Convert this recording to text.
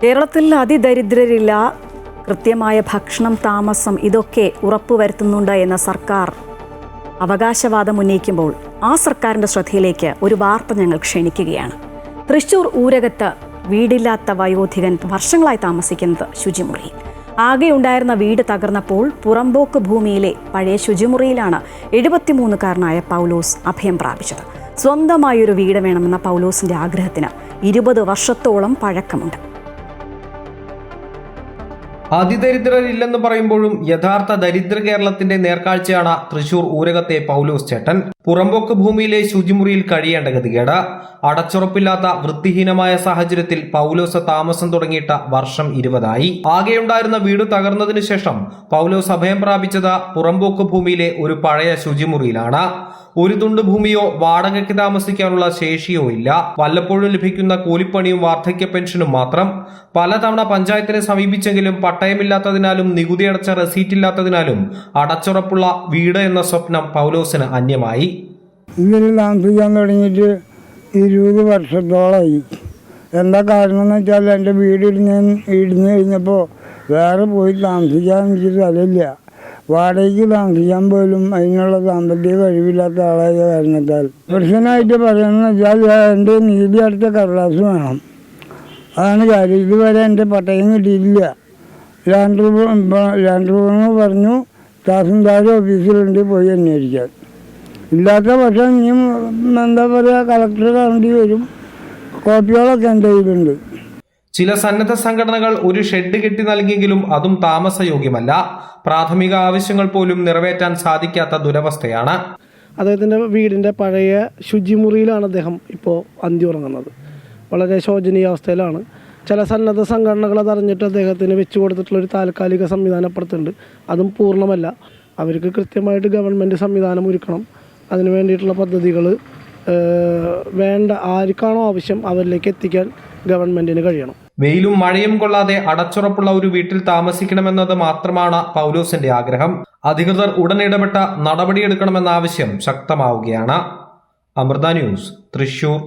കേരളത്തിൽ അതിദരിദ്രരില്ല, കൃത്യമായ ഭക്ഷണം, താമസം ഇതൊക്കെ ഉറപ്പുവരുത്തുന്നുണ്ട് എന്ന സർക്കാർ അവകാശവാദം ഉന്നയിക്കുമ്പോൾ ആ സർക്കാരിൻ്റെ ശ്രദ്ധയിലേക്ക് ഒരു വാർത്ത ഞങ്ങൾ ക്ഷണിക്കുകയാണ്. തൃശൂർ ഊരകത്ത് വീടില്ലാത്ത വയോധികൻ വർഷങ്ങളായി താമസിക്കുന്നത് ശുചിമുറിയിൽ. ആകെയുണ്ടായിരുന്ന വീട് തകർന്നപ്പോൾ പുറമ്പോക്ക് ഭൂമിയിലെ പഴയ ശുചിമുറിയിലാണ് 73-കാരനായ പൗലോസ് അഭയം പ്രാപിച്ചത്. സ്വന്തമായൊരു വീട് വേണമെന്ന പൗലോസിന്റെ ആഗ്രഹത്തിന് 20 വർഷത്തോളം പഴക്കമുണ്ട്. അതിദരിദ്രരില്ലെന്ന് പറയുമ്പോഴും യഥാർത്ഥ ദരിദ്ര കേരളത്തിന്റെ നേർക്കാഴ്ചയാണ് തൃശൂർ ഊരകത്തെ പൗലോസ് ചേട്ടൻ. പുറമ്പോക്ക് ഭൂമിയിലെ ശുചിമുറിയിൽ കഴിയേണ്ട ഗതികേട്. അടച്ചുറപ്പില്ലാത്ത വൃത്തിഹീനമായ സാഹചര്യത്തിൽ പൗലോസ് താമസം തുടങ്ങിയിട്ട് വർഷം 20ആയി. ആകെയുണ്ടായിരുന്ന വീട് തകർന്നതിനു ശേഷം പൗലോസ് അഭയം പ്രാപിച്ചത് പുറമ്പോക്ക് ഭൂമിയിലെ ഒരു പഴയ ശുചിമുറിയിലാണ്. ഒരു തുണ്ട് ഭൂമിയോ വാടകയ്ക്ക് താമസിക്കാനുള്ള ശേഷിയോ ഇല്ല. വല്ലപ്പോഴും ലഭിക്കുന്ന കൂലിപ്പണിയും വാർദ്ധക്യ പെൻഷനും മാത്രം. പലതവണ പഞ്ചായത്തിനെ സമീപിച്ചെങ്കിലും പട്ടയമില്ലാത്തതിനാലും നികുതി അടച്ച റെസീറ്റ് ഇല്ലാത്തതിനാലും അടച്ചുറപ്പുള്ള വീട് എന്ന സ്വപ്നം പൗലോസിന് അന്യമായി. ഇതിൽ താമസിക്കാൻ തുടങ്ങിയിട്ട് 20 വർഷത്തോളമായി. എന്താ കാരണം എന്ന് വെച്ചാൽ എൻ്റെ വീട് ഇടിഞ്ഞു കഴിഞ്ഞപ്പോൾ വേറെ പോയി താമസിക്കാൻ എനിക്ക് സ്ഥലമില്ല. വാടകയ്ക്ക് താമസിക്കാൻ പോലും അതിനുള്ള സാമ്പത്തിക കഴിവില്ലാത്ത ആളായ കാരണത്താൽ പ്രശ്നമായിട്ട് പറയുന്നത് വെച്ചാൽ എൻ്റെ നീതി അടച്ച കടലാസ് വേണം. അതാണ് കാര്യം. ഇതുവരെ എൻ്റെ പട്ടയം കിട്ടിയിട്ടില്ല. ലാൻഡ് റിവ്യൂവിന് പറഞ്ഞു തഹസിൽദാർ ഓഫീസിലുണ്ട്, പോയി അന്വേഷിക്കാൻ. ഇല്ലാത്ത പക്ഷം ഇനി എന്താ പറയുക, കളക്ടർ കാണേണ്ടി വരും. കോപ്പികളൊക്കെ എൻ്റെ കയ്യിലുണ്ട്. ചില സന്നദ്ധ സംഘടനകൾ ഒരു ഷെഡ് കെട്ടി നൽകിയെങ്കിലും അതും താമസയോഗ്യമല്ല. പ്രാഥമിക ആവശ്യങ്ങൾ പോലും നിറവേറ്റാൻ സാധിക്കാത്ത ദുരവസ്ഥയാണ്. അദ്ദേഹത്തിൻ്റെ വീടിൻ്റെ പഴയ ശുചിമുറിയിലാണ് അദ്ദേഹം ഇപ്പോൾ അന്തിയുറങ്ങുന്നത്. വളരെ ശോചനീയ അവസ്ഥയിലാണ്. ചില സന്നദ്ധ സംഘടനകൾ അതറിഞ്ഞിട്ട് അദ്ദേഹത്തിന് വെച്ചു കൊടുത്തിട്ടുള്ളൊരു താൽക്കാലിക സംവിധാനം അപ്പുറത്തുണ്ട്. അതും പൂർണ്ണമല്ല. അവർക്ക് കൃത്യമായിട്ട് ഗവൺമെൻറ് സംവിധാനം ഒരുക്കണം. അതിന് വേണ്ടിയിട്ടുള്ള പദ്ധതികൾ വേണ്ട ആർക്കാണോ ആവശ്യം അവരിലേക്ക് എത്തിക്കാൻ ഗവൺമെന്റിന് കഴിയണം. വെയിലും മഴയും കൊള്ളാതെ അടച്ചുറപ്പുള്ള ഒരു വീട്ടിൽ താമസിക്കണമെന്നത് മാത്രമാണ് പൗലോസിന്റെ ആഗ്രഹം. അധികൃതർ ഉടൻ ഇടപെട്ട നടപടിയെടുക്കണമെന്ന ആവശ്യം ശക്തമാവുകയാണ്. അമൃത ന്യൂസ്, തൃശൂർ.